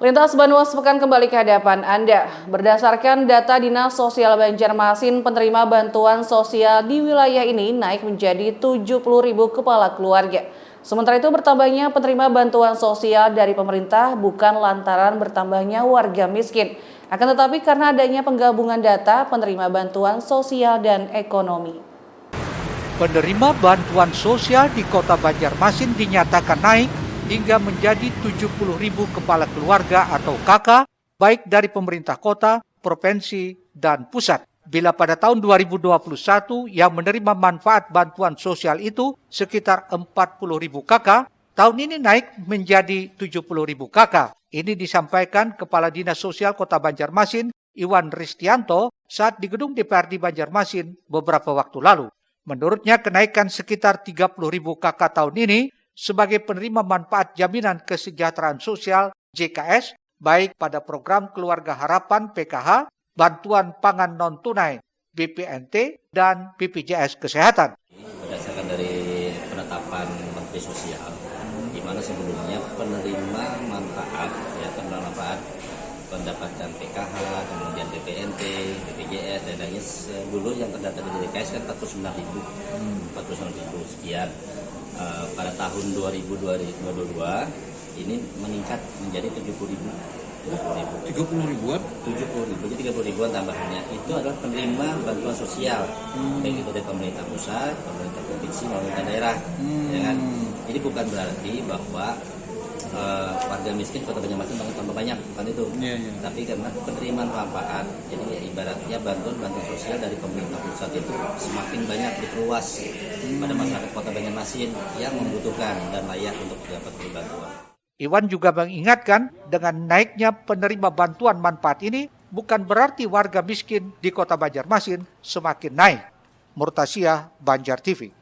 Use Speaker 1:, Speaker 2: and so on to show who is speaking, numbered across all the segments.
Speaker 1: Lintas Banua sepekan kembali ke hadapan Anda. Berdasarkan data Dinas Sosial Banjarmasin, penerima bantuan sosial di wilayah ini naik menjadi 70.000 kepala keluarga. Sementara itu bertambahnya penerima bantuan sosial dari pemerintah bukan lantaran bertambahnya warga miskin, akan tetapi karena adanya penggabungan data penerima bantuan sosial dan ekonomi.
Speaker 2: Penerima bantuan sosial di Kota Banjarmasin dinyatakan naik hingga menjadi 70.000 kepala keluarga atau KK, baik dari pemerintah kota, provinsi, dan pusat. Bila pada tahun 2021 yang menerima manfaat bantuan sosial itu sekitar 40.000 KK, tahun ini naik menjadi 70.000 KK. Ini disampaikan Kepala Dinas Sosial Kota Banjarmasin, Iwan Ristianto, saat di gedung DPRD Banjarmasin beberapa waktu lalu. Menurutnya kenaikan sekitar 30.000 KK tahun ini sebagai penerima manfaat jaminan kesejahteraan sosial JKS, baik pada program Keluarga Harapan PKH, bantuan pangan non-tunai BPNT, dan BPJS Kesehatan.
Speaker 3: Berdasarkan dari penetapan Menteri Sosial, di mana sebelumnya penerima manfaat mendapatkan PKH, kemudian BPNT, BPJS, dan lainnya dulu yang terdaftar di JKS kan 49.000 sekian. Pada tahun 2022 ini meningkat menjadi 70.000.
Speaker 4: 30 ribuan?
Speaker 3: 70.000, jadi 30 ribuan tambahannya. Itu adalah penerima bantuan sosial, baik itu dari pemerintah pusat, pemerintah provinsi, maupun daerah. Ya kan? Ini bukan berarti bahwa warga miskin Kota Banjarmasin tambah banyak, bukan itu. Tapi karena penerimaan manfaat, jadi ibaratnya bantuan sosial dari pemerintah pusat itu semakin banyak diperluas pada masyarakat Kota Banjarmasin yang membutuhkan dan layak untuk dapat bantuan.
Speaker 2: Iwan juga mengingatkan dengan naiknya penerima bantuan manfaat ini bukan berarti warga miskin di Kota Banjarmasin semakin naik. Murtasia, Banjar TV.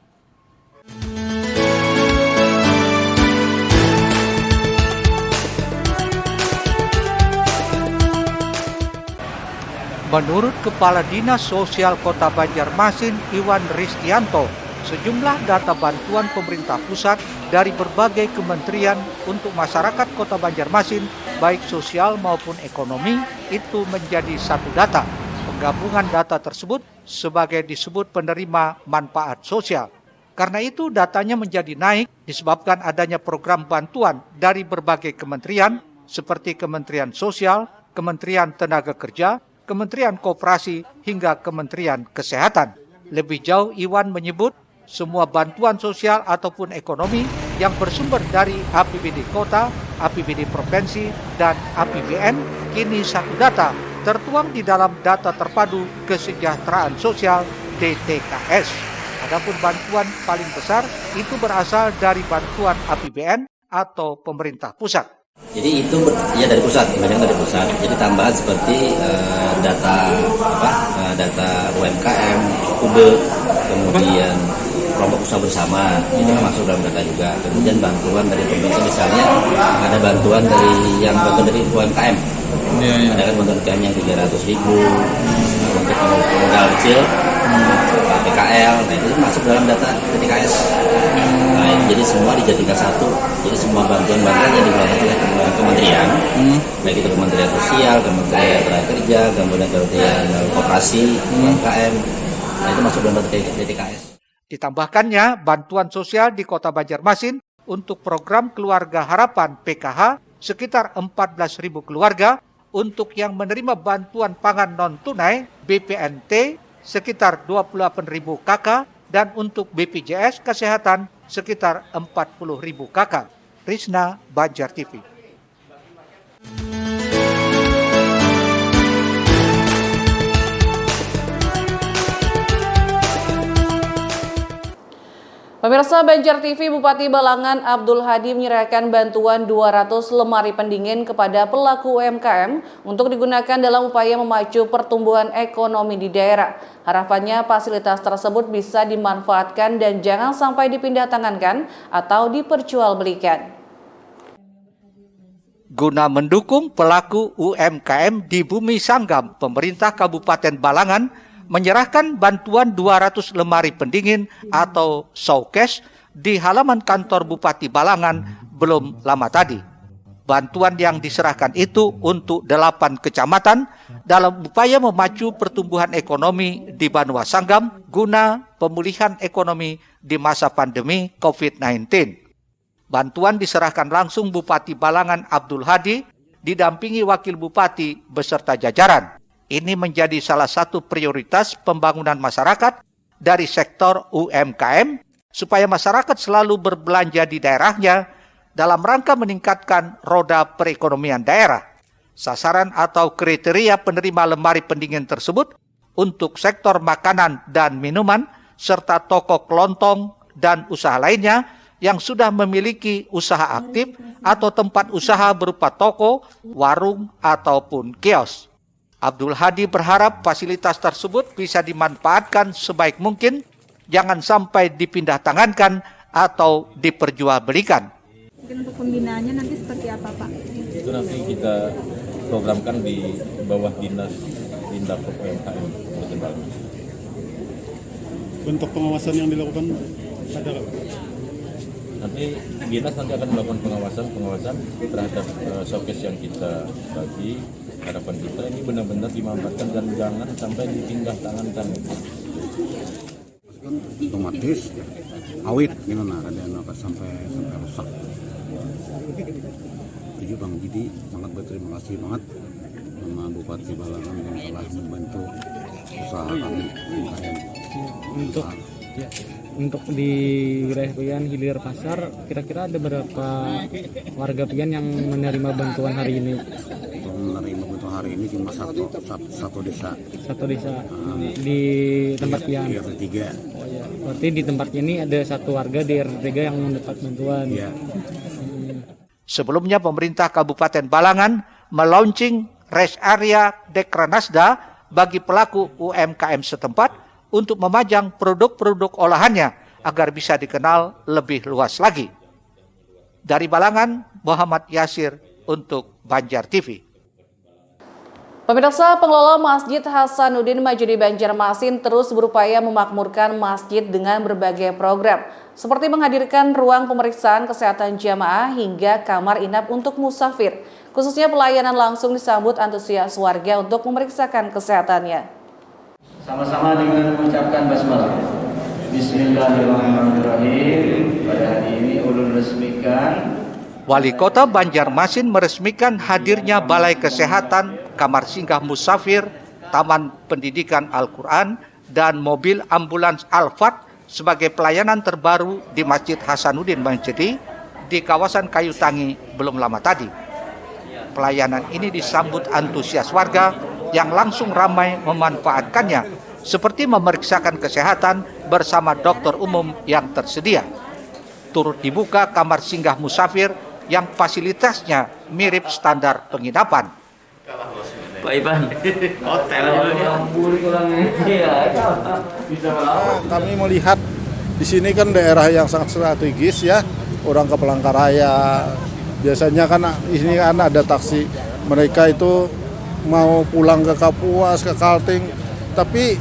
Speaker 2: Menurut Kepala Dinas Sosial Kota Banjarmasin, Iwan Ristianto, sejumlah data bantuan pemerintah pusat dari berbagai kementerian untuk masyarakat Kota Banjarmasin, baik sosial maupun ekonomi, itu menjadi satu data. Penggabungan data tersebut sebagai disebut penerima manfaat sosial. Karena itu datanya menjadi naik disebabkan adanya program bantuan dari berbagai kementerian seperti Kementerian Sosial, Kementerian Tenaga Kerja, Kementerian Koperasi, hingga Kementerian Kesehatan. Lebih jauh, Iwan menyebut semua bantuan sosial ataupun ekonomi yang bersumber dari APBD Kota, APBD Provinsi, dan APBN kini satu data tertuang di dalam data terpadu kesejahteraan sosial DTKS. Adapun bantuan paling besar itu berasal dari bantuan APBN atau pemerintah pusat.
Speaker 3: Jadi itu dari pusat, banyak dari pusat. Jadi tambahan seperti data UMKM, KUBE, kemudian kelompok usaha bersama, itu masuk dalam data juga. Kemudian bantuan dari pemerintah, misalnya ada bantuan dari UMKM. Ada kan bantuan UMKM yang 300.000 untuk modal kecil, PKL, nah itu masuk dalam data DTKS. Jadi semua dijadikan satu. Jadi semua bantuan yang diberikan oleh kementerian, baik itu Kementerian Sosial, Kementerian Tenaga Kerja, kemudian Kementerian Koperasi, UMKM, nah itu masuk dalam DTKS.
Speaker 2: Ditambahkannya bantuan sosial di Kota Banjarmasin untuk program Keluarga Harapan PKH sekitar 14.000 keluarga, untuk yang menerima bantuan pangan non-tunai BPNT sekitar 28.000 KK, dan untuk BPJS Kesehatan sekitar 40.000 KK. Risna, Banjar TV.
Speaker 1: Pemirsa Banjar TV, Bupati Balangan Abdul Hadi menyerahkan bantuan 200 lemari pendingin kepada pelaku UMKM untuk digunakan dalam upaya memacu pertumbuhan ekonomi di daerah. Harapannya fasilitas tersebut bisa dimanfaatkan dan jangan sampai dipindah tangankan atau diperjualbelikan.
Speaker 2: Guna mendukung pelaku UMKM di Bumi Sanggam, pemerintah Kabupaten Balangan menyerahkan bantuan 200 lemari pendingin atau showcase di halaman kantor Bupati Balangan belum lama tadi. Bantuan yang diserahkan itu untuk 8 kecamatan dalam upaya memacu pertumbuhan ekonomi di Banua Sanggam guna pemulihan ekonomi di masa pandemi COVID-19. Bantuan diserahkan langsung Bupati Balangan Abdul Hadi didampingi Wakil Bupati beserta jajaran. Ini menjadi salah satu prioritas pembangunan masyarakat dari sektor UMKM supaya masyarakat selalu berbelanja di daerahnya dalam rangka meningkatkan roda perekonomian daerah. Sasaran atau kriteria penerima lemari pendingin tersebut untuk sektor makanan dan minuman serta toko kelontong dan usaha lainnya yang sudah memiliki usaha aktif atau tempat usaha berupa toko, warung, ataupun kios. Abdul Hadi berharap fasilitas tersebut bisa dimanfaatkan sebaik mungkin, jangan sampai dipindah tangankan atau diperjualbelikan.
Speaker 5: Mungkin untuk pembinaannya nanti seperti apa, Pak?
Speaker 6: Itu nanti kita programkan di bawah Dinas Tindak UMKM Kabupaten Balangan.
Speaker 7: Bentuk pengawasan yang dilakukan ada nggak?
Speaker 6: Nanti Dinas nanti akan melakukan pengawasan terhadap showcase yang kita bagi. Harapan kita ini benar-benar dimanfaatkan dan jangan sampai dipindah tangankan.
Speaker 7: Otomatis awet gimana ada yang sampai rusak. Jadi Bang Didi sangat berterima kasih banget sama Bupati Balangan yang telah membantu usaha kami UMKM.
Speaker 8: Untuk di wilayah Pian Hilir Pasar, kira-kira ada berapa warga Pian yang menerima bantuan hari ini?
Speaker 7: Untuk menerima bantuan hari ini cuma satu desa.
Speaker 8: Satu desa di tempat Pian.
Speaker 7: Di RT 3.
Speaker 8: Oh ya, berarti di tempatnya ini ada satu warga di RT 3 yang mendapat bantuan.
Speaker 7: Iya.
Speaker 2: Sebelumnya pemerintah Kabupaten Balangan melaunching rest area Dekranasda bagi pelaku UMKM setempat untuk memajang produk-produk olahannya agar bisa dikenal lebih luas lagi. Dari Balangan, Muhammad Yasir untuk Banjar TV.
Speaker 1: Pemirsa, pengelola Masjid Hasanuddin Majidi Banjarmasin terus berupaya memakmurkan masjid dengan berbagai program, seperti menghadirkan ruang pemeriksaan kesehatan jamaah hingga kamar inap untuk musafir. Khususnya pelayanan langsung disambut antusias warga untuk memeriksakan kesehatannya.
Speaker 9: Sama-sama dengan mengucapkan basmalah. Bismillahirrahmanirrahim. Pada hari ini ulun resmikan
Speaker 2: Wali Kota Banjarmasin meresmikan hadirnya Balai Kesehatan, Kamar Singgah Musafir, Taman Pendidikan Al-Quran, dan mobil ambulans Al-Fat sebagai pelayanan terbaru di Masjid Hasanuddin Majidi di kawasan Kayu Tangi belum lama tadi. Pelayanan ini disambut antusias warga yang langsung ramai memanfaatkannya, seperti memeriksakan kesehatan bersama dokter umum yang tersedia. Turut dibuka kamar singgah musafir yang fasilitasnya mirip standar penginapan.
Speaker 9: Pak Iban, hotel
Speaker 10: kami melihat di sini kan daerah yang sangat strategis ya, orang ke Palangkaraya. Biasanya kan ini kan ada taksi, mereka itu mau pulang ke Kapuas, ke Kalting, tapi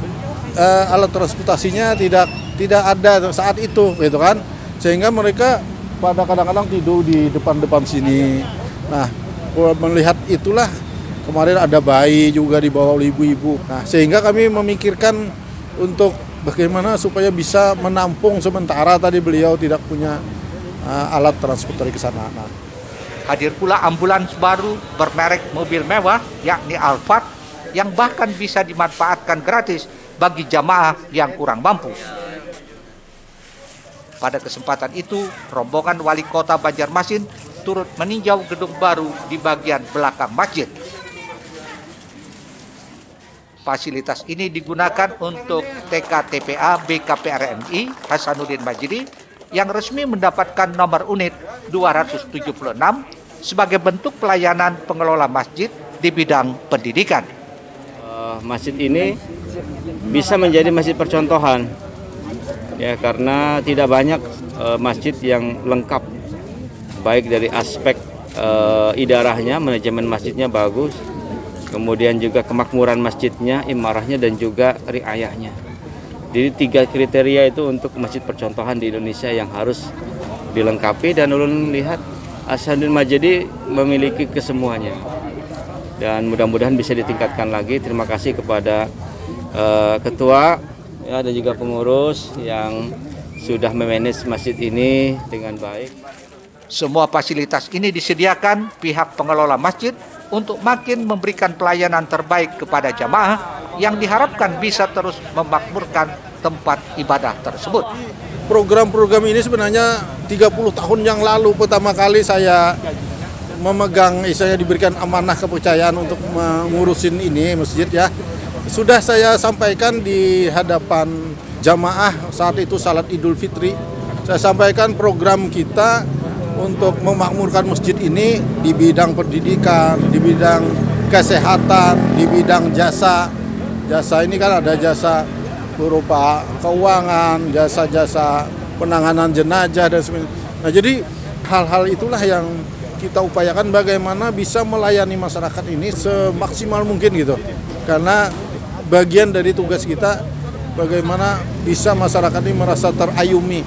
Speaker 10: alat transportasinya tidak ada saat itu, gitu kan, sehingga mereka pada kadang-kadang tidur di depan sini. Nah, melihat itulah kemarin ada bayi juga dibawa oleh ibu-ibu. Nah, sehingga kami memikirkan untuk bagaimana supaya bisa menampung sementara tadi beliau tidak punya alat transportasi ke sana. Nah,
Speaker 2: hadir pula ambulans baru bermerek mobil mewah yakni Al-Fat yang bahkan bisa dimanfaatkan gratis bagi jamaah yang kurang mampu. Pada kesempatan itu, rombongan Wali Kota Banjarmasin turut meninjau gedung baru di bagian belakang masjid. Fasilitas ini digunakan untuk TK-TPA BKPRMI Hasanuddin Majidi yang resmi mendapatkan nomor unit 276 sebagai bentuk pelayanan pengelola masjid di bidang pendidikan.
Speaker 11: Masjid ini bisa menjadi masjid percontohan, ya, karena tidak banyak masjid yang lengkap, baik dari aspek idarahnya, manajemen masjidnya bagus, kemudian juga kemakmuran masjidnya, imarahnya, dan juga riayahnya. Jadi 3 kriteria itu untuk masjid percontohan di Indonesia yang harus dilengkapi, dan ulun lihat Hasanuddin Majidi memiliki kesemuanya dan mudah-mudahan bisa ditingkatkan lagi. Terima kasih kepada ketua ya, dan juga pengurus yang sudah memanage masjid ini dengan baik.
Speaker 2: Semua fasilitas ini disediakan pihak pengelola masjid untuk makin memberikan pelayanan terbaik kepada jamaah yang diharapkan bisa terus memakmurkan tempat ibadah tersebut.
Speaker 10: Program-program ini sebenarnya 30 tahun yang lalu pertama kali saya memegang, saya diberikan amanah kepercayaan untuk mengurusin ini masjid ya. Sudah saya sampaikan di hadapan jamaah saat itu salat Idul Fitri. Saya sampaikan program kita untuk memakmurkan masjid ini di bidang pendidikan, di bidang kesehatan, di bidang jasa. Jasa ini kan ada jasa berupa keuangan, jasa-jasa penanganan jenazah dan sebagainya. Nah, jadi hal-hal itulah yang kita upayakan bagaimana bisa melayani masyarakat ini semaksimal mungkin gitu. Karena bagian dari tugas kita bagaimana bisa masyarakat ini merasa terayumi.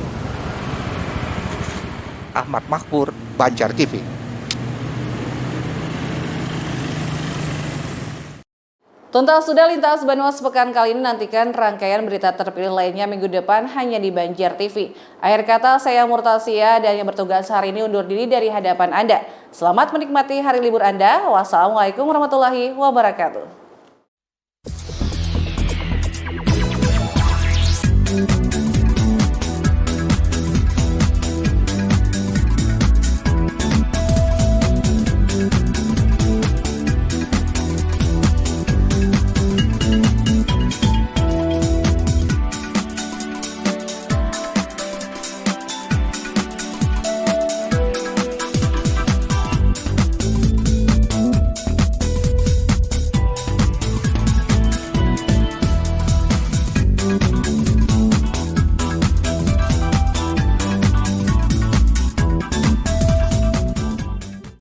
Speaker 2: Ahmad Makpur, Banjar TV.
Speaker 1: Tuntas sudah lintas Banua sepekan kali ini, nantikan rangkaian berita terpilih lainnya minggu depan hanya di Banjar TV. Akhir kata saya Murtasia dan yang bertugas hari ini undur diri dari hadapan Anda. Selamat menikmati hari libur Anda. Wassalamualaikum warahmatullahi wabarakatuh.